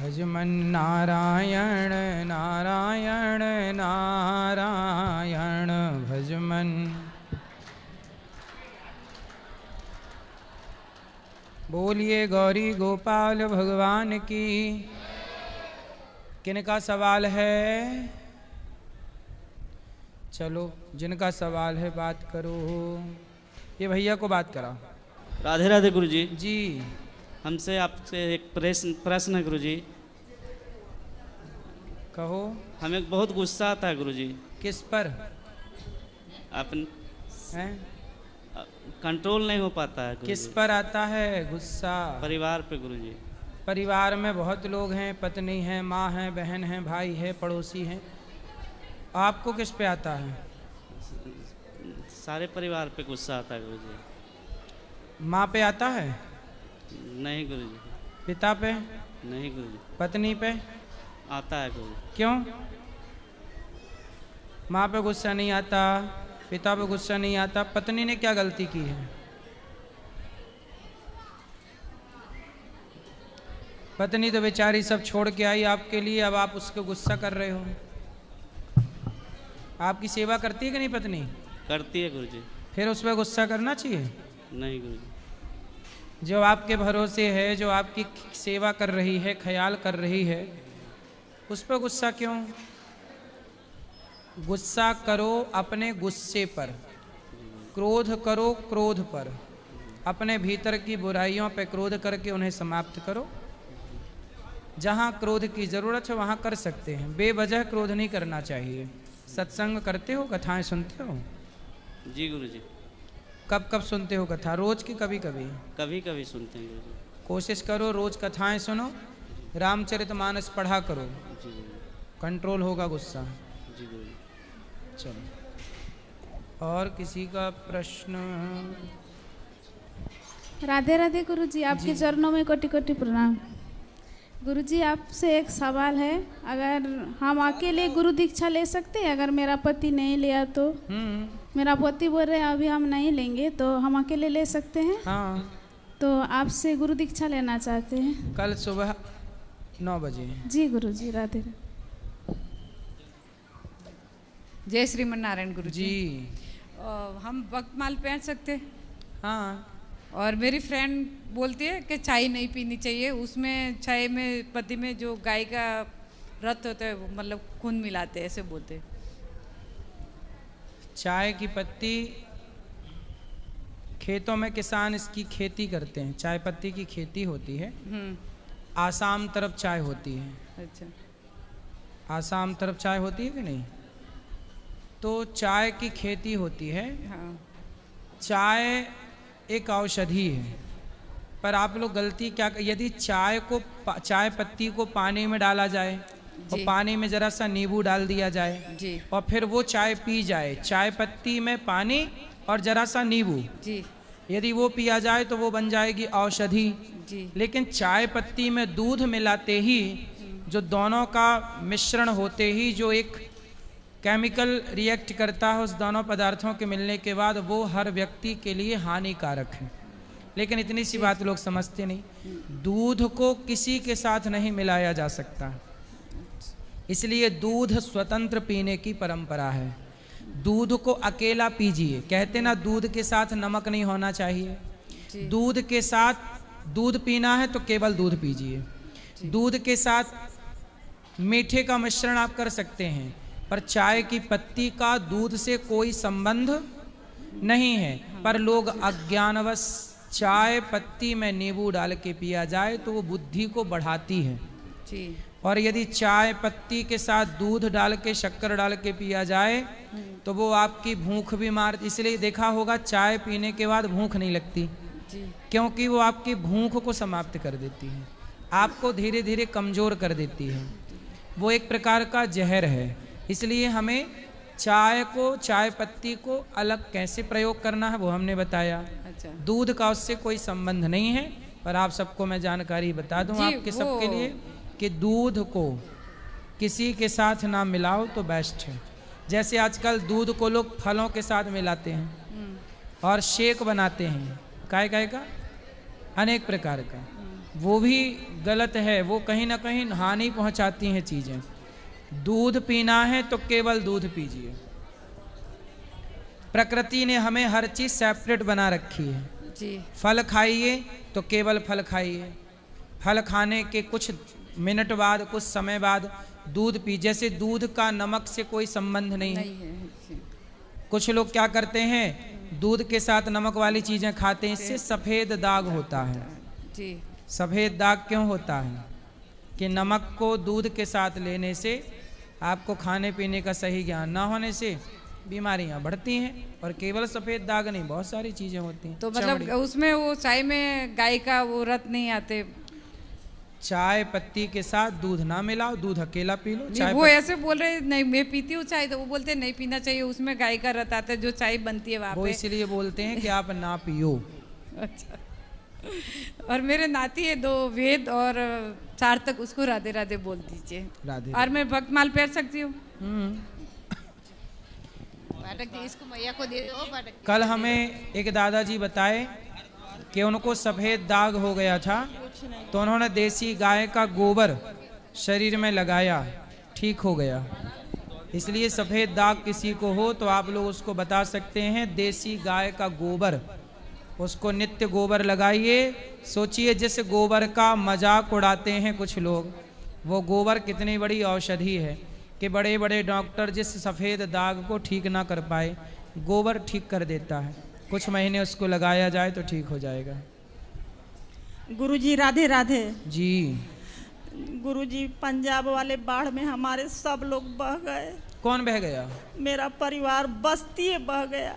भज मन नारायण नारायण नारायण भज मन। बोलिए गौरी गोपाल भगवान की। किनका सवाल है? चलो जिनका सवाल है बात करो। ये भैया को बात करा। राधे राधे गुरुजी। जी हमसे आपसे एक प्रश्न है गुरुजी। कहो। हमें बहुत गुस्सा आता है गुरुजी। किस पर? अपन हैं? कंट्रोल नहीं हो पाता है गुरुजी। किस पर आता है गुस्सा? परिवार पे गुरुजी। परिवार में बहुत लोग हैं, पत्नी है, माँ है, बहन है, भाई है, पड़ोसी हैं। आपको किस पे आता है? सारे परिवार पे गुस्सा आता है गुरुजी। माँ पे आता है? नहीं गुरुजी। पिता पे? नहीं गुरुजी। पत्नी पे? आता है गुरुजी। क्यों? माँ पे गुस्सा नहीं आता, पिता पे गुस्सा नहीं आता, पत्नी ने क्या गलती की है? पत्नी तो बेचारी सब छोड़ के आई आपके लिए, अब आप उसको गुस्सा कर रहे हो। आपकी सेवा करती है कि नहीं पत्नी? करती है गुरुजी। फिर उस पर गुस्सा करना चाहिए? नहीं गुरुजी। जो आपके भरोसे है, जो आपकी सेवा कर रही है, ख्याल कर रही है, उस पर गुस्सा क्यों? गुस्सा करो अपने गुस्से पर, क्रोध करो क्रोध पर। अपने भीतर की बुराइयों पर क्रोध करके उन्हें समाप्त करो। जहाँ क्रोध की ज़रूरत है वहाँ कर सकते हैं, बेवजह क्रोध नहीं करना चाहिए। सत्संग करते हो, कथाएं सुनते हो? जी गुरुजी। कब कब सुनते हो कथा? रोज की कभी कभी? कभी कभी सुनते हैं गुरुजी। कोशिश करो रोज कथाएं सुनो, रामचरितमानस पढ़ा करो। जी गुरुजी। कंट्रोल होगा गुस्सा। जी गुरुजी। चलो और किसी का प्रश्न? राधे राधे गुरुजी, आपके चरणों में कोटि कोटि प्रणाम। गुरुजी आपसे एक सवाल है, अगर हम अकेले गुरु दीक्षा ले सकते हैं अगर मेरा पति नहीं लिया तो? मेरा पति बोल रहे हैं अभी हम नहीं लेंगे, तो हम अकेले ले सकते हैं? हाँ। तो आपसे गुरु दीक्षा लेना चाहते हैं। कल सुबह 9 बजे। जी गुरुजी। राधे राधे। जय श्रीमन नारायण गुरु जी। हम वक्तमाल पहन सकते हैं? हाँ। और मेरी फ्रेंड बोलती है कि चाय नहीं पीनी चाहिए, उसमें चाय में पत्ती में जो गाय का रत होता है वो मतलब खून मिलाते हैं, ऐसे बोलते हैं। चाय की पत्ती, खेतों में किसान इसकी खेती करते हैं, चाय पत्ती की खेती होती है। आसाम तरफ चाय होती है। अच्छा। आसाम तरफ चाय होती है कि नहीं? तो चाय की खेती होती है। हाँ। चाय एक औषधि है, पर आप लोग गलती क्या, यदि चाय पत्ती को पानी में डाला जाए और पानी में जरा सा नींबू डाल दिया जाए जी, और फिर वो चाय पी जाए, चाय पत्ती में पानी और जरा सा नींबू जी, यदि वो पिया जाए तो वो बन जाएगी औषधि। जी। लेकिन चाय पत्ती में दूध मिलाते ही, जो दोनों का मिश्रण होते ही जो एक केमिकल रिएक्ट करता है, उस दोनों पदार्थों के मिलने के बाद वो हर व्यक्ति के लिए हानिकारक है। लेकिन इतनी सी बात लोग समझते नहीं, दूध को किसी के साथ नहीं मिलाया जा सकता, इसलिए दूध स्वतंत्र पीने की परंपरा है। दूध को अकेला पीजिए, कहते ना दूध के साथ नमक नहीं होना चाहिए। दूध के साथ दूध पीना है तो केवल दूध पीजिए। दूध के साथ मीठे का मिश्रण आप कर सकते हैं, पर चाय की पत्ती का दूध से कोई संबंध नहीं है। पर लोग अज्ञानवश चाय पत्ती में नींबू डाल के पिया जाए तो वो बुद्धि को बढ़ाती है। जी। और यदि चाय पत्ती के साथ दूध डाल के शक्कर डाल के पिया जाए तो वो आपकी भूख भी मार, इसलिए देखा होगा चाय पीने के बाद भूख नहीं लगती, क्योंकि वो आपकी भूख को समाप्त कर देती है, आपको धीरे धीरे कमज़ोर कर देती है। वो एक प्रकार का जहर है। इसलिए हमें चाय पत्ती को अलग कैसे प्रयोग करना है वो हमने बताया। अच्छा। दूध का उससे कोई संबंध नहीं है, पर आप सबको मैं जानकारी बता दूं आपके सबके लिए कि दूध को किसी के साथ ना मिलाओ तो बेस्ट है। जैसे आजकल दूध को लोग फलों के साथ मिलाते हैं और शेक बनाते हैं, काय का अनेक प्रकार का, वो भी गलत है, वो कहीं ना कहीं हानि पहुंचाती हैं चीज़ें। दूध पीना है तो केवल दूध पीजिए। प्रकृति ने हमें हर चीज़ सेपरेट बना रखी है। जी फल खाइए तो केवल फल खाइए, फल खाने के कुछ मिनट बाद, कुछ समय बाद दूध पी। जैसे दूध का नमक से कोई संबंध नहीं है। जी कुछ लोग क्या करते हैं, दूध के साथ नमक वाली चीज़ें खाते हैं, इससे सफ़ेद दाग होता है। जी सफ़ेद दाग क्यों होता है? कि नमक को दूध के साथ लेने से, आपको खाने पीने का सही ज्ञान ना होने से बीमारियां बढ़ती हैं। और केवल सफ़ेद दाग नहीं, बहुत सारी चीज़ें होती हैं। तो मतलब उसमें वो चाय में गाय का वो रत नहीं आते? चाय पत्ती के साथ दूध ना मिलाओ, दूध अकेला पी लो। चाय वो ऐसे बोल रहे नहीं मैं पीती हूँ चाय, तो वो बोलते नहीं पीना चाहिए, उसमें गाय का रत आता है जो चाय बनती है वहाँ वो पे। इसलिए बोलते हैं कि आप ना पियो। अच्छा। और मेरे नाती है 2 वेद और 4 तक, उसको राधे राधे बोल दीजिए। राधे। और मैं भक्तमाल पहन सकती हूँ? पाठक जी इसको मैया को दे दो। पाठक कल हमें एक दादाजी बताए कि उनको सफ़ेद दाग हो गया था, तो उन्होंने देसी गाय का गोबर शरीर में लगाया, ठीक हो गया। इसलिए सफ़ेद दाग किसी को हो तो आप लोग उसको बता सकते हैं देसी गाय का गोबर, उसको नित्य गोबर लगाइए। सोचिए जिस गोबर का मजाक उड़ाते हैं कुछ लोग, वो गोबर कितनी बड़ी औषधि है कि बड़े बड़े डॉक्टर जिस सफ़ेद दाग को ठीक ना कर पाए, गोबर ठीक कर देता है। कुछ महीने उसको लगाया जाए तो ठीक हो जाएगा। गुरुजी राधे राधे। जी गुरुजी पंजाब वाले बाढ़ में हमारे सब लोग बह गए। कौन बह गया? मेरा परिवार बस्ती बह गया,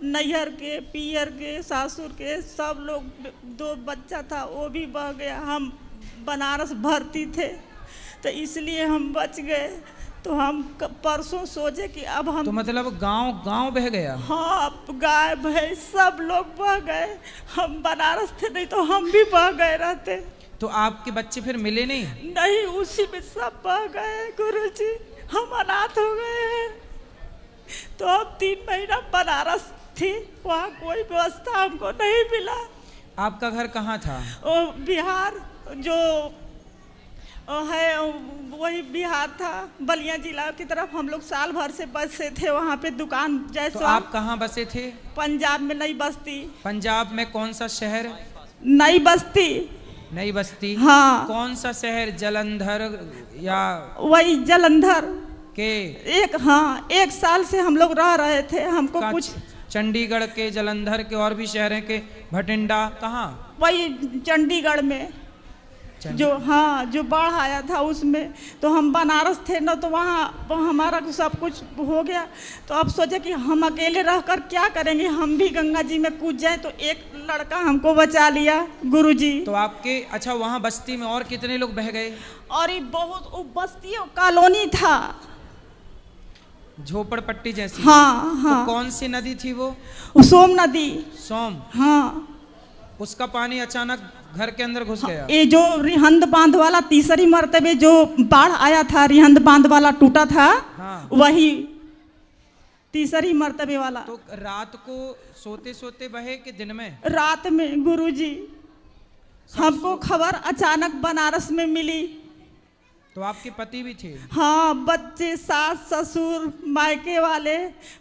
नैहर के, पियर के, सासुर के सब लोग। 2 बच्चा था वो भी बह गया। हम बनारस भर्ती थे तो इसलिए हम बच गए। तो हम परसों सोचे कि अब हम, तो मतलब गांव बह गया? हाँ, गाय भैंस सब लोग बह गए। हम बनारस थे, नहीं तो हम भी बह गए रहते। तो आपके बच्चे फिर मिले नहीं? नहीं, उसी में सब बह गए गुरुजी। हम अनाथ हो गए हैं। तो अब 3 महीना बनारस थी, वहाँ कोई व्यवस्था हमको नहीं मिला। आपका घर कहाँ था? वो बिहार जो है वही बिहार था, बलिया जिला की तरफ। हम लोग साल भर से बसे थे वहाँ पे दुकान जैसा। तो आप कहाँ बसे थे? पंजाब में नई बस्ती। पंजाब में कौन सा शहर? नई बस्ती। नई बस्ती? हाँ। कौन सा शहर? जलंधर या? वही जलंधर के? हाँ, 1 साल से हम लोग रह रहे थे। हमको कुछ चंडीगढ़ के, जलंधर के और भी शहर के, भटिंडा कहाँ? वही चंडीगढ़ में जो बाढ़ आया था उसमें। तो हम बनारस थे ना, तो वहाँ हमारा सब कुछ हो गया। तो अब सोचे कि हम अकेले रहकर क्या करेंगे, हम भी गंगा जी में कूद जाए। तो एक लड़का हमको बचा लिया गुरुजी। तो आपके, अच्छा, वहाँ बस्ती में और कितने लोग बह गए? और ये बहुत बस्ती कॉलोनी था, झोपड़पट्टी जैसी? हाँ हाँ। तो कौन सी नदी थी वो? सोम नदी। सोम? हाँ। उसका पानी अचानक घर के अंदर घुस गया? ये जो रिहंद बांध वाला तीसरी मर्तबे जो बाढ़ आया था, रिहंद बांध वाला टूटा था। हाँ। वही तीसरी मर्तबे वाला। तो रात को सोते सोते बहे कि दिन में? रात में गुरुजी। हमको खबर अचानक बनारस में मिली। तो आपके पति भी थे? हाँ, बच्चे, सास ससुर, मायके वाले,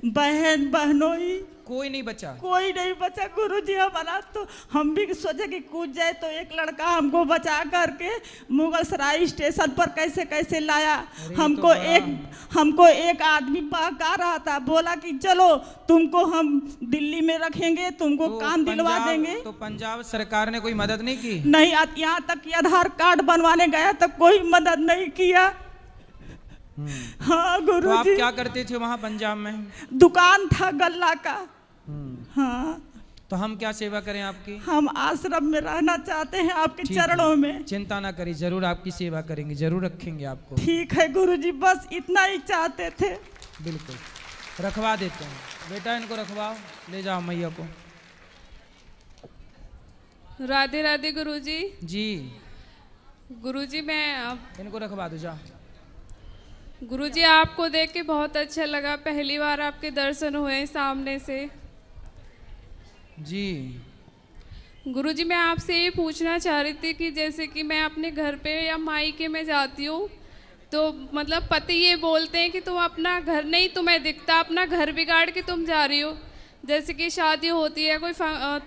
बहन बहनोई, कोई नहीं बचा? कोई नहीं बचा गुरुजी हमारा। तो हम भी सोचे कि कूद जाए। तो एक लड़का हमको बचा करके मुगलसराय स्टेशन पर कैसे कैसे लाया। हमको एक आदमी बहका रहा था, बोला कि चलो तुमको हम दिल्ली में रखेंगे, तुमको काम दिलवा देंगे। तो पंजाब सरकार ने कोई मदद नहीं की? नहीं, यहाँ तक कि आधार कार्ड बनवाने गया तो कोई मदद नहीं किया। हाँ गुरुजी। तो आप क्या करते थे वहाँ पंजाब में? दुकान था गल्ला का। हाँ। तो हम क्या सेवा करें आपकी? हम आश्रम में रहना चाहते हैं आपके चरणों में। चिंता ना करिए, जरूर आपकी सेवा करेंगे, जरूर रखेंगे आपको। ठीक है गुरुजी, बस इतना ही चाहते थे। बिल्कुल, रखवा देते हैं। बेटा इनको रखवाओ, ले जाओ मैया को। राधे राधे गुरुजी। जी गुरुजी, मैं इनको रखवा दो, जा। गुरुजी, आपको देख के बहुत अच्छा लगा, पहली बार आपके दर्शन हुए सामने से। जी गुरुजी मैं आपसे ये पूछना चाह रही थी कि जैसे कि मैं अपने घर पे या मायके में जाती हूँ तो मतलब पति ये बोलते हैं कि तुम अपना घर नहीं तुम्हें दिखता, अपना घर बिगाड़ के तुम जा रही हो। जैसे कि शादी होती है, कोई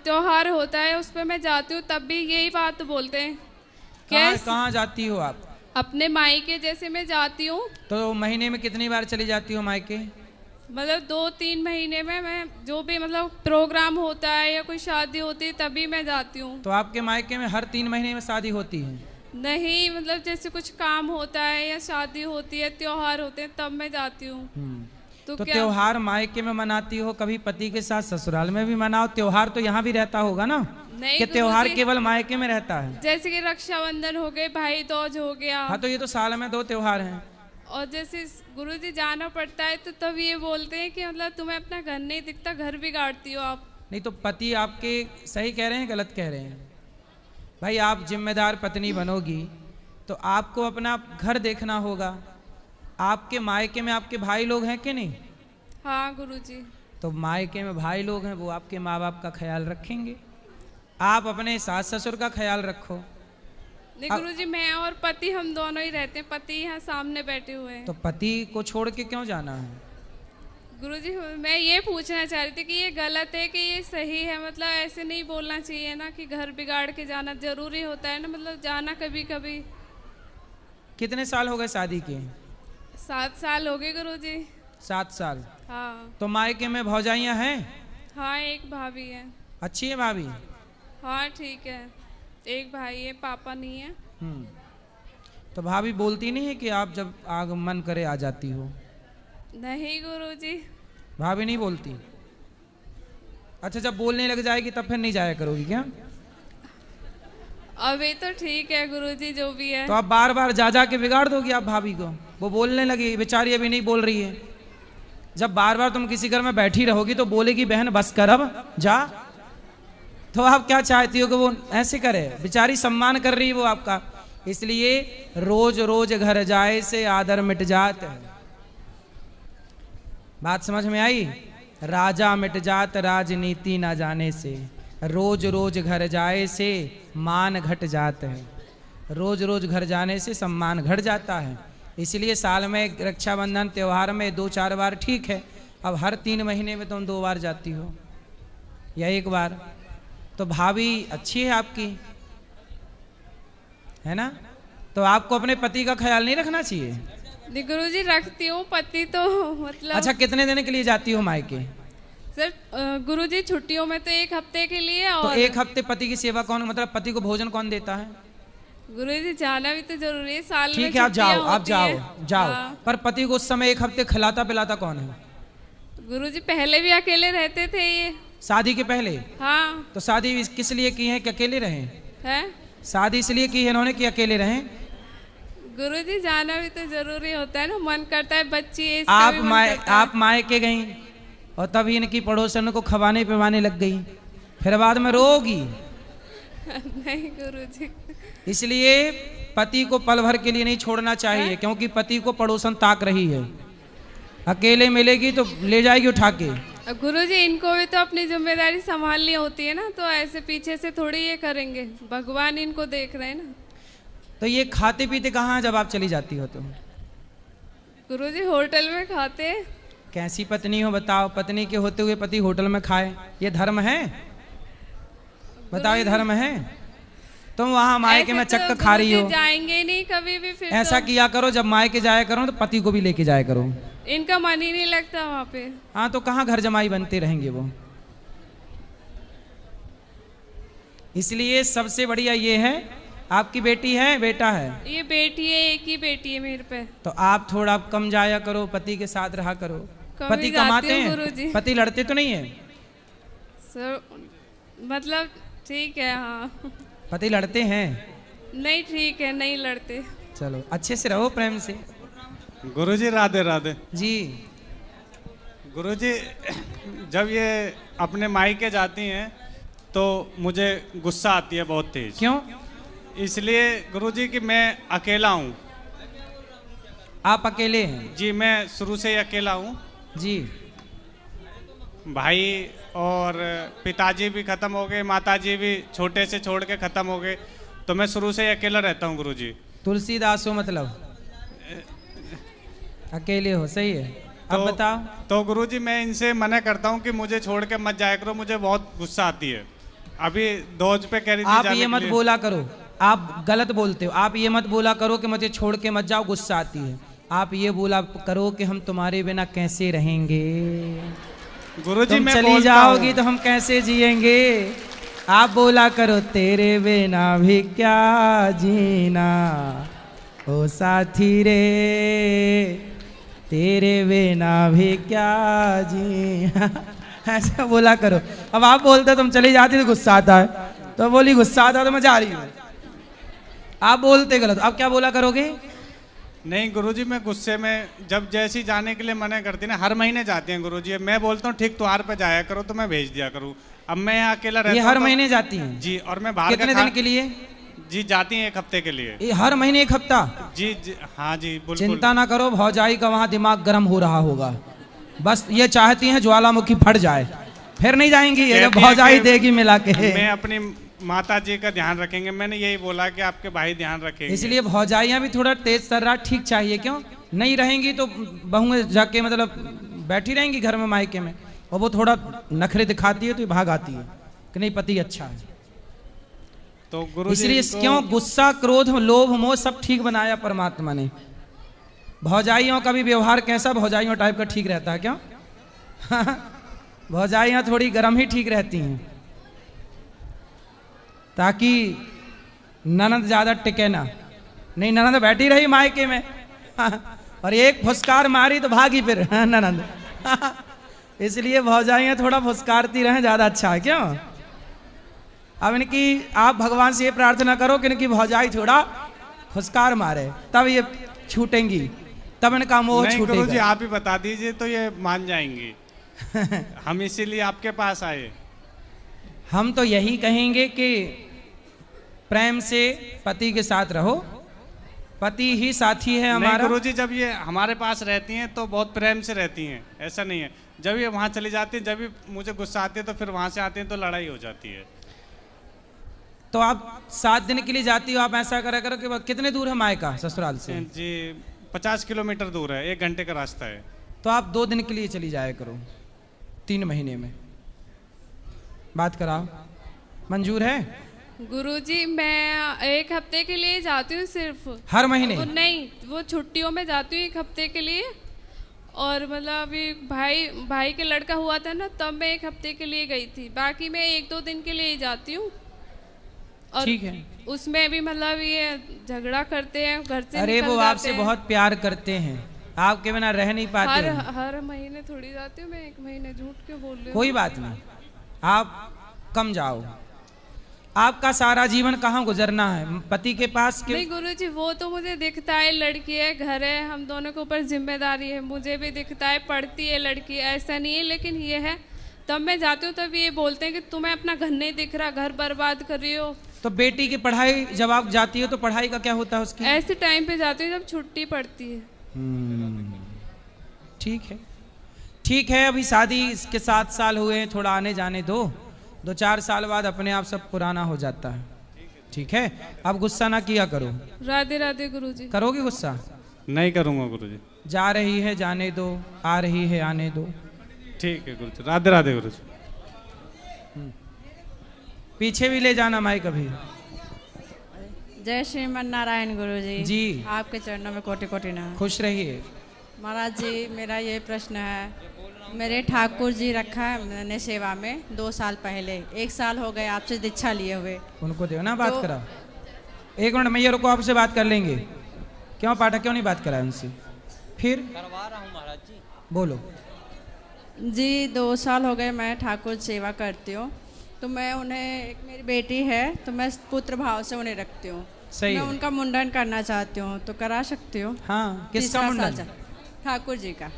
त्योहार होता है, उस पर मैं जाती हूँ तब भी यही बात बोलते हैं। कहाँ जाती हो आप? अपने मायके जैसे मैं जाती हूँ। तो महीने में कितनी बार चली जाती हो मायके? मतलब 2-3 महीने में मैं जो भी मतलब प्रोग्राम होता है या कोई शादी होती है तभी मैं जाती हूँ। तो आपके मायके में हर 3 महीने में शादी होती है? नहीं, मतलब जैसे कुछ काम होता है या शादी होती है, त्योहार होते हैं तब मैं जाती हूँ। तो त्योहार मायके में मनाती हो, कभी पति के साथ ससुराल में भी मनाओ। त्योहार तो यहाँ भी रहता होगा ना? नहीं, कि त्योहार केवल मायके में रहता है? जैसे कि रक्षाबंधन हो गए, भाई दूज हो गया। हाँ, तो ये तो साल में 2 त्योहार हैं। और जैसे गुरुजी जाना पड़ता है तो तब ये बोलते हैं कि मतलब तुम्हें अपना घर नहीं दिखता, घर बिगाड़ती हो आप। नहीं तो पति आपके सही कह रहे हैं, गलत कह रहे हैं? भाई आप जिम्मेदार पत्नी बनोगी तो आपको अपना घर देखना होगा। आपके मायके में आपके भाई लोग हैं कि नहीं? हाँ गुरुजी। तो मायके में भाई लोग हैं, वो आपके माँ बाप का ख्याल रखेंगे। आप अपने सास ससुर का ख्याल रखो। नहीं गुरुजी, मैं और पति हम दोनों ही रहते हैं। पति यहाँ सामने बैठे हुए हैं। तो पति को छोड़ के क्यों जाना है? गुरुजी मैं ये पूछना चाह रही थी कि ये गलत है कि ये सही है? मतलब ऐसे नहीं बोलना चाहिए ना कि घर बिगाड़ के जाना जरूरी होता है ना, मतलब जाना कभी कभी। कितने साल हो गए शादी के? 7 साल हो गए गुरुजी। 7 साल? हाँ। तो मायके में भौजाइयाँ हैं? हाँ, एक भाभी है। अच्छी है भाभी? हाँ ठीक है, एक भाई है, पापा नहीं है। तो भाभी बोलती नहीं है कि आप जब आगमन करे आ जाती हो? नहीं गुरुजी। भाभी नहीं बोलती? अच्छा, जब बोलने लग जाएगी तब फिर नहीं जाया करोगी क्या? अभी तो ठीक है गुरुजी, जो भी है। तो आप बार बार जा जा के बिगाड़ दोगी आप भाभी को? वो बोलने लगी, बेचारी अभी नहीं बोल रही है। जब बार बार तुम किसी घर में बैठी रहोगी तो बोलेगी बहन बस कर अब जा। तो आप क्या चाहती हो कि वो ऐसे करे? बेचारी सम्मान कर रही है वो आपका। इसलिए रोज रोज घर जाए से आदर मिट जात है। बात समझ में आई? राजा मिट जात राजनीति ना जाने से, रोज रोज घर जाए से मान घट जात है। रोज रोज घर जाने से सम्मान घट जाता है। इसलिए साल में रक्षाबंधन त्योहार में 2-4 बार ठीक है। अब हर 3 महीने में तुम 2 बार जाती हो या 1 बार। तो भाभी अच्छी है आपकी, है ना? तो आपको अपने पति का ख्याल नहीं रखना चाहिए? गुरुजी रखती हूँ, पति तो मतलब। अच्छा, कितने दिन के लिए जाती हो मायके? सर गुरुजी छुट्टियों में तो 1 हफ्ते के लिए। और तो 1 हफ्ते पति की सेवा कौन, मतलब पति को भोजन कौन देता है? गुरुजी जाना भी तो जरूरी है, साल में ठीक है, आप जाओ, आप जाओ जाओ। हाँ। पर पति को उस समय 1 हफ्ते खिलाता पिलाता कौन है? गुरुजी पहले भी अकेले रहते थे ये। शादी के पहले? हाँ। तो शादी किस लिए की है कि अकेले रहें? है शादी इसलिए की है इन्होंने कि अकेले रहें? गुरुजी जाना भी तो जरूरी होता है ना, मन करता है बच्ची। आप मायके गई और तभी इनकी पड़ोसन को खवाने पिवाने लग गई, फिर बाद में रोगी। नहीं गुरुजी। इसलिए पति को पल भर के लिए नहीं छोड़ना चाहिए, क्योंकि पति को पड़ोसन ताक रही है। अकेले मिलेगी तो ले जाएगी उठा के। गुरुजी इनको भी तो अपनी जिम्मेदारी संभालनी होती है ना, तो ऐसे पीछे से थोड़ी ये करेंगे, भगवान इनको देख रहे हैं ना। तो ये खाते पीते कहाँ जब आप चली जाती हो? तो गुरुजी होटल में खाते हैं। कैसी पत्नी हो बताओ, पत्नी के होते हुए पति होटल में खाए? ये धर्म है? बताओ, ये धर्म है? तुम वहां मायके में चक्कर खा रही हो। जाएंगे नहीं कभी भी। फिर ऐसा किया करो, जब मायके जाया करो तो पति को भी लेके जाया करो। इनका मन ही नहीं लगता वहाँ पे। हाँ, तो कहाँ घर जमाई बनते रहेंगे वो। इसलिए सबसे बढ़िया ये है। आपकी बेटी है बेटा है? ये बेटी है, एक ही बेटी है मेरे पे। तो आप थोड़ा कम जाया करो, पति के साथ रहा करो। पति कमाते हैं? पति लड़ते तो नहीं है? सर मतलब ठीक है। हाँ पति लड़ते हैं? नहीं ठीक है, नहीं लड़ते। चलो अच्छे से रहो, प्रेम से। गुरुजी राधे राधे जी। गुरुजी जब ये अपने मायके जाती हैं तो मुझे गुस्सा आती है बहुत तेज। क्यों? इसलिए गुरुजी कि मैं अकेला हूँ। आप अकेले हैं? जी, मैं शुरू से ही अकेला हूँ। जी। भाई और पिताजी भी ख़त्म हो गए, माताजी भी छोटे से छोड़ के ख़त्म हो गए, तो मैं शुरू से ही अकेला रहता हूँ गुरुजी। तुलसीदास हो मतलब अकेले हो, सही है। अब बताओ। तो गुरुजी मैं इनसे मना करता हूँ कि मुझे छोड़ के मत जाया करो, मुझे बहुत गुस्सा आती है। अभी दोज पे कह रही थी आप जाने ये के मत लिए। बोला करो, आप गलत बोलते हो। आप ये मत बोला करो कि मुझे छोड़ के मत जाओ, गुस्सा आती है। आप ये बोला करो कि हम तुम्हारे बिना कैसे रहेंगे, गुरुजी तुम मैं चली बोलता जाओगी हूँ। तो हम कैसे जिएंगे। आप बोला करो तेरे बिना भी क्या जीना ओ साथी रे, तेरे बिना भी क्या जीना ऐसा बोला करो। अब आप बोलते तुम चली जाती तो गुस्सा आता है, तो बोली गुस्सा आता तो मैं जा रही हूँ। आप बोलते गलत। अब क्या बोला करोगे? नहीं गुरुजी मैं गुस्से में जब जैसी जाने के लिए मना करती ना, हर महीने जाती हैं गुरुजी। मैं बोलता हूँ ठीक त्योहार पे जाया करो तो मैं भेज दिया करूँ। अब मैं यहाँ अकेला रहता ये हूँ हर तो- महीने जाती हैं जी, और मैं बाहर कितने का दिन के लिए? जी जाती हैं 1 हफ्ते के लिए। ये हर महीने 1 हफ्ता? जी, जी हाँ जी बिल्कुल। चिंता ना करो, भौजाई का वहाँ दिमाग गर्म हो रहा होगा। बस ये चाहती हैं ज्वालामुखी फट जाए, फिर नहीं जाएंगी ये, जब कहती हैं भौजाई कि देगी मिला के। मैं अपनी माता जी का ध्यान रखेंगे। मैंने यही बोला कि आपके भाई ध्यान रखेंगे। इसलिए भौजाइयाँ भी थोड़ा तेज तर्रा ठीक चाहिए। क्यों नहीं रहेंगी तो बहुएं जाके मतलब बैठी रहेंगी घर में मायके में, और वो थोड़ा नखरे दिखाती है तो ये भाग आती है कि नहीं पति अच्छा है। तो गुरुजी इसलिए क्यों गुस्सा, क्रोध, लोभ, मोह सब ठीक बनाया परमात्मा ने। भौजाइयों का भी व्यवहार कैसा भौजाइयों टाइप का ठीक रहता है? क्यों भौजाइयाँ थोड़ी गर्म ही ठीक रहती हैं, ताकि ननद ज्यादा टिके ना। नहीं, ननद बैठी रही मायके में और एक फुसकार मारी तो भागी फिर ननद इसलिए भौजाइयाँ थोड़ा फुसकारती रहें, ज्यादा अच्छा है। क्यों? अब इनकी आप भगवान से ये प्रार्थना करो कि इनकी भौजाई थोड़ा फुसकार मारे, तब ये छूटेंगी, तब इनका मोह नहीं गुरुजी छूटेगा। आप ही बता दीजिए तो ये मान जाएंगी। हम इसीलिए आपके पास आए। हम तो यही कहेंगे कि प्रेम से पति के साथ रहो, पति ही साथी है नहीं हमारा। गुरुजी जब ये हमारे पास रहती हैं तो बहुत प्रेम से रहती हैं, ऐसा नहीं है। जब ये वहाँ चली जाती हैं, जब भी मुझे गुस्सा आती है तो फिर वहाँ से आती हैं तो लड़ाई हो जाती है। तो आप 7 दिन के लिए जाती हो, आप ऐसा करा करो कि कितने दूर है मायका ससुराल से? जी 50 किलोमीटर दूर है, 1 घंटे का रास्ता है। तो आप 2 दिन के लिए चली जाया करो, 3 महीने में बात कराओ। मंजूर है? गुरुजी मैं 1 हफ्ते के लिए जाती हूँ सिर्फ। हर महीने? वो नहीं, वो छुट्टियों में जाती हूँ 1 हफ्ते के लिए। और मतलब अभी भाई के लड़का हुआ था ना, तब मैं 1 हफ्ते के लिए गई थी। बाकी मैं 1-2 दिन के लिए ही जाती हूँ। और ठीक है। उसमें भी मतलब ये झगड़ा करते हैं, घर से अरे निकल वो जाते आपसे हैं। बहुत प्यार करते हैं, आपके बिना रह नहीं पाते हैं। हर महीने थोड़ी जाती हूँ मैं, 1 महीने झूठ क्यों बोल रही हूँ? कोई बात नहीं, आप कम जाओ। आपका सारा जीवन कहाँ गुजरना है? पति के पास नहीं गुरुजी, वो तो मुझे दिखता है, लड़की है, घर है, हम दोनों के ऊपर जिम्मेदारी है, मुझे भी दिखता है, पढ़ती है लड़की, ऐसा नहीं है। लेकिन ये है, तब मैं जाती हूँ तब ये बोलते हैं कि तुम्हें अपना घर नहीं दिख रहा, घर बर्बाद कर रही हो। तो बेटी की पढ़ाई जब आप जाती हो तो पढ़ाई का क्या होता है उसकी? ऐसे टाइम पे जाती हूँ जब छुट्टी पड़ती है। ठीक है, ठीक है। अभी शादी इसके 7 साल हुए हैं, थोड़ा आने जाने दो, 2-4 साल बाद अपने आप सब पुराना हो जाता है। ठीक है, अब गुस्सा ना किया करो। राधे राधे गुरुजी। करोगे गुस्सा? नहीं करूँगा गुरुजी। जा रही है जाने दो, आ रही है आने दो। ठीक है गुरुजी, राधे राधे गुरुजी। पीछे भी ले जाना माइक अभी। जय श्रीमन नारायण गुरुजी। जी। आपके चरणों में कोटि कोटि नमन। खुश रहिए। महाराज जी मेरा ये प्रश्न है, मेरे ठाकुर जी रखा है मैंने सेवा में 2 साल पहले, 1 साल हो गए आपसे दीक्षा लिए हुए। उनको दो ना बात तो- करा। 1 मिनट मैं ये रुको, आपसे बात कर लेंगे। क्यों पाठक क्यों नहीं बात करा उनसे? फिर करवा रहा हूँ महाराज जी। बोलो। जी 2 साल हो गए मैं ठाकुर सेवा करती हूँ। तो मैं उन्हें, एक मेरी बेटी है तो मैं पुत्र भाव से उन्हें रखती हूँ। सही मैं है। उनका मुंडन करना चाहती हूँ, तो करा सकती हूँ? हाँ, किसका 3रा मुंडन? साल ठाकुर जी का।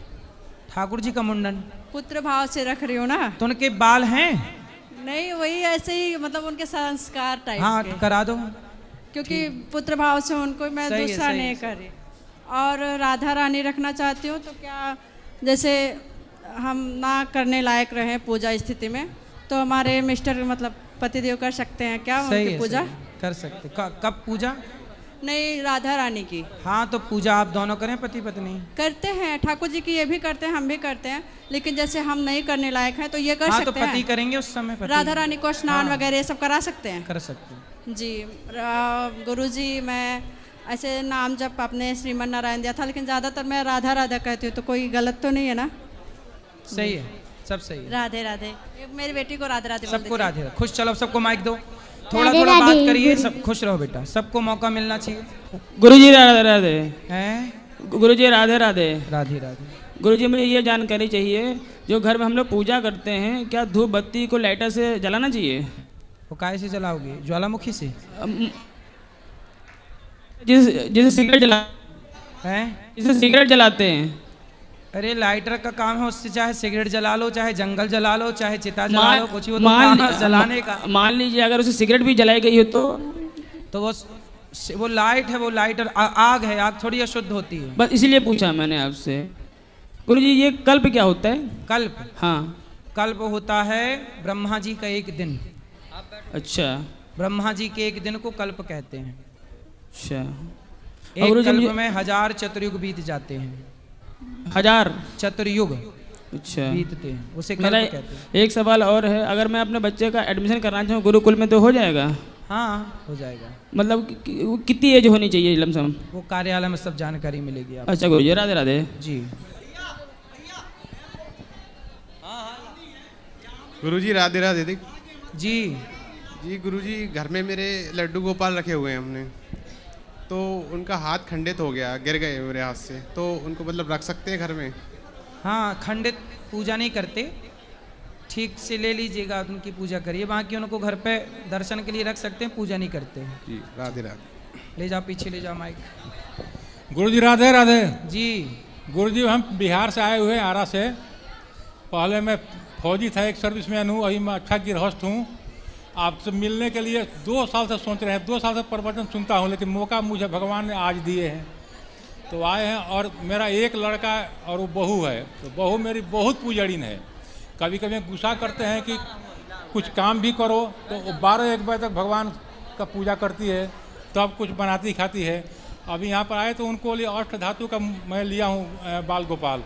ठाकुर जी का मुंडन? पुत्र भाव से रख रही हूँ ना। तो उनके बाल हैं? नहीं वही ऐसे ही, मतलब उनके संस्कार टाइप हाँ के। करा दो, क्योंकि पुत्र भाव से उनको मैं सही है, दूसरा सही नहीं है। कर रही। और राधा रानी रखना चाहती हूँ, तो क्या जैसे हम ना करने लायक रहे पूजा स्थिति में, तो हमारे मिस्टर मतलब पतिदेव कर सकते हैं क्या उनकी पूजा? कर सकते। कब पूजा? नहीं, राधा रानी की। हाँ, तो पूजा आप दोनों करें, पति पत्नी करते हैं। ठाकुर जी की ये भी करते हैं, हम भी करते हैं, लेकिन जैसे हम नहीं करने लायक हैं तो ये कर सकते हैं। तो पति करेंगे उस समय। राधा रानी को स्नान वगैरह ये सब करा सकते हैं। कर सकते हैं जी। गुरुजी, मैं ऐसे नाम जब आपने श्रीमन नारायण दिया था, लेकिन ज़्यादातर मैं राधा राधा कहती हूँ, तो कोई गलत तो नहीं है ना? सही है, सब सही है। राधे राधे। मेरी बेटी को राधे राधे। सबको राधे राधे। खुश चलो, सबको माइक दो, थोड़ा थोड़ा बात करिए, सब खुश रहो बेटा, सबको मौका मिलना चाहिए। गुरुजी राधे राधे। हैं? गुरुजी राधे राधे। राधे राधे। गुरुजी, मुझे ये जानकारी चाहिए, जो घर में हम लोग पूजा करते हैं, क्या धूप बत्ती को लाइटर से जलाना चाहिए? वो काय से जलाओगे? ज्वालामुखी से? जैसे सिगरेट जला हैं? जैसे सिगरेट जलाते हैं। अरे लाइटर का काम है, उससे चाहे सिगरेट जला लो, चाहे जंगल जला लो, चाहे चिता जला लो, कुछ तो जलाने का। मान लीजिए अगर उसे सिगरेट भी जलाई गई हो तो वो लाइट है, वो लाइटर आग है, आग थोड़ी अशुद्ध होती है। बस इसीलिए पूछा मैंने आपसे। गुरुजी, ये कल्प क्या होता है? कल्प? हाँ, कल्प होता है ब्रह्मा जी का एक दिन। अच्छा। ब्रह्मा जी के एक दिन को कल्प कहते हैं। अच्छा। एक कल्प में 1000 चतुर्युग बीत जाते हैं। 1000 चतुर्युग अच्छा बीतते हैं, उसे कल्प कहते हैं। एक सवाल और है, अगर मैं अपने बच्चे का एडमिशन कराना चाहूँ गुरुकुल में तो हो जाएगा? हाँ, हो जाएगा। मतलब कितनी एज होनी चाहिए लमसम? वो कार्यालय में सब जानकारी मिलेगी आपको। अच्छा गुरुजी, राधे राधे जी। गुरुजी राधे राधे जी। जी गुरुजी, घर में मेरे लड्डू गोपाल रखे हुए हैं हमने, तो उनका हाथ खंडित हो गया, गिर गए मेरे हाथ से, तो उनको मतलब रख सकते हैं घर में? हाँ, खंडित पूजा नहीं करते, ठीक से ले लीजिएगा, उनकी पूजा करिए, बाकी उनको घर पे दर्शन के लिए रख सकते हैं, पूजा नहीं करते। जी राधे राधे। ले जाओ, पीछे ले जाओ माइक। गुरुजी राधे राधे। जी। गुरुजी, हम बिहार से आए हुए हैं, आरा से। पहले मैं फौजी था, एक सर्विसमैन हूँ, अभी मैं अच्छा गिरहस्थ हूँ। आपसे मिलने के लिए 2 साल से सोच रहे हैं, 2 साल से प्रवचन सुनता हूँ, लेकिन मौका मुझे भगवान ने आज दिए हैं, तो आए हैं। और मेरा एक लड़का और वो बहू है, तो बहू मेरी बहुत पूजड़ीन है। कभी कभी गुस्सा करते हैं कि कुछ काम भी करो, तो वो 12-1 बजे तक भगवान का पूजा करती है, तब कुछ बनाती खाती है। अभी यहाँ पर आए तो उनको लिए अष्ट धातु का मैं लिया हूँ बाल गोपाल,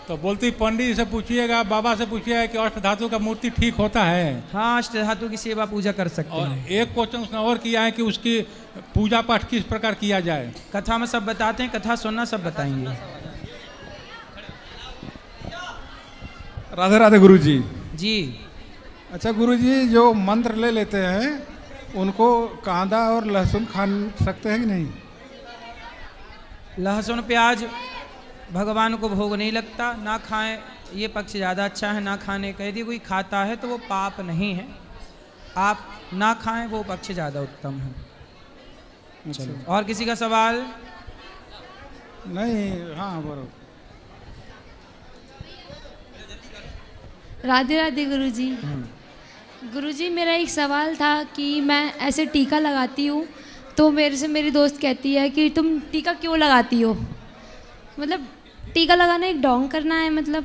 तो बोलती पंडित जी से पूछिएगा, बाबा से पूछिएगा कि अष्ट धातु का मूर्ति ठीक होता है? हाँ, अष्ट धातु की सेवा पूजा कर सकते हैं। और एक क्वेश्चन उसने और किया है कि उसकी पूजा पाठ किस प्रकार किया जाए? कथा में सब बताते हैं, कथा सुनना सब बताएंगे। राधे राधे गुरुजी। जी। अच्छा गुरुजी, जो मंत्र ले लेते हैं उनको कांदा और लहसुन खा सकते हैं कि नहीं? लहसुन प्याज भगवान को भोग नहीं लगता, ना खाएं, ये पक्ष ज़्यादा अच्छा है ना खाने का। यदि कोई खाता है तो वो पाप नहीं है, आप ना खाएं, वो पक्ष ज़्यादा उत्तम है। चलो, और किसी का सवाल? नहीं। हाँ बरोबर। राधे राधे गुरुजी। गुरुजी, मेरा एक सवाल था कि मैं ऐसे टीका लगाती हूँ, तो मेरे से मेरी दोस्त कहती है कि तुम टीका क्यों लगाती हो? मतलब टीका लगाना एक ढोंग करना है मतलब,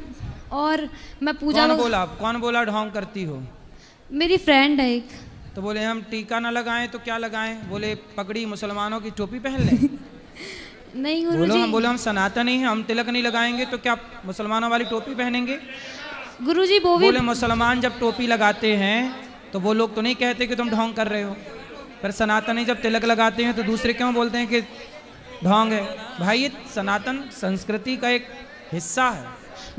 और मैं पूजा कौन बोला ढोंग करती हो? मेरी फ्रेंड है एक। तो बोले हम टीका ना लगाएं तो क्या लगाएं? बोले पगड़ी मुसलमानों की टोपी पहन लें। नहीं गुरुजी। बोलो हम सनातनी हैं, हम तिलक नहीं लगाएंगे तो क्या मुसलमानों वाली टोपी पहनेंगे? गुरुजी वो भी बोले मुसलमान जब टोपी लगाते हैं तो वो लोग तो नहीं कहते कि तुम ढोंग कर रहे हो, पर सनातनी जब तिलक लगाते हैं तो दूसरे क्यों बोलते हैं कि ढोंग है? भाई ये सनातन संस्कृति का एक हिस्सा है।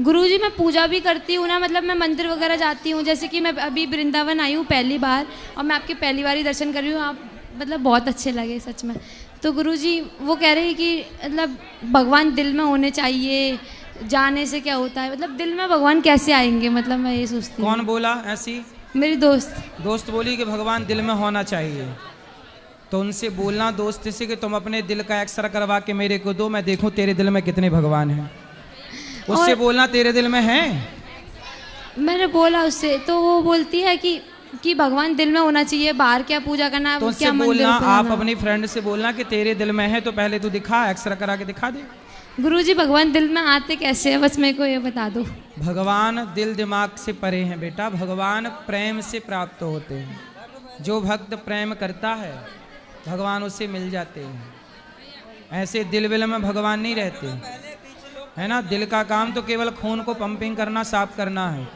गुरुजी, मैं पूजा भी करती हूँ ना, मतलब मैं मंदिर वगैरह जाती हूँ, जैसे कि मैं अभी वृंदावन आई हूँ पहली बार, और मैं आपके पहली बार ही दर्शन कर रही हूँ, आप मतलब बहुत अच्छे लगे सच में। तो गुरुजी वो कह रहे हैं कि मतलब भगवान दिल में होने चाहिए, जाने से क्या होता है, मतलब दिल में भगवान कैसे आएंगे, मतलब मैं ये सोचती हूँ। कौन बोला ऐसी? मेरी दोस्त बोली कि भगवान दिल में होना चाहिए, तो उनसे बोलना दोस्त से कि तुम अपने दिल का एक्सरे करवा के मेरे को दो, मैं देखूं तेरे दिल में कितने भगवान हैं। उससे बोलना तेरे दिल में है। मैंने बोला उससे, तो वो बोलती है कि कि भगवान दिल में होना चाहिए, बाहर क्या पूजा करना, तो क्या उससे मंदिर बोलना, पे आप जाना। अपनी फ्रेंड से बोलना कि तेरे दिल में है तो पहले तू दिखा, एक्सरे करा के दिखा दे। गुरुजी भगवान दिल में आते कैसे है, बस मेरे को ये बता दो। भगवान दिल दिमाग से परे हैं बेटा, भगवान प्रेम से प्राप्त होते हैं। जो भक्त प्रेम करता है भगवान उसे मिल जाते हैं। ऐसे दिल विल में भगवान नहीं रहते, है ना। दिल का काम तो केवल खून को पंपिंग करना, साफ करना है।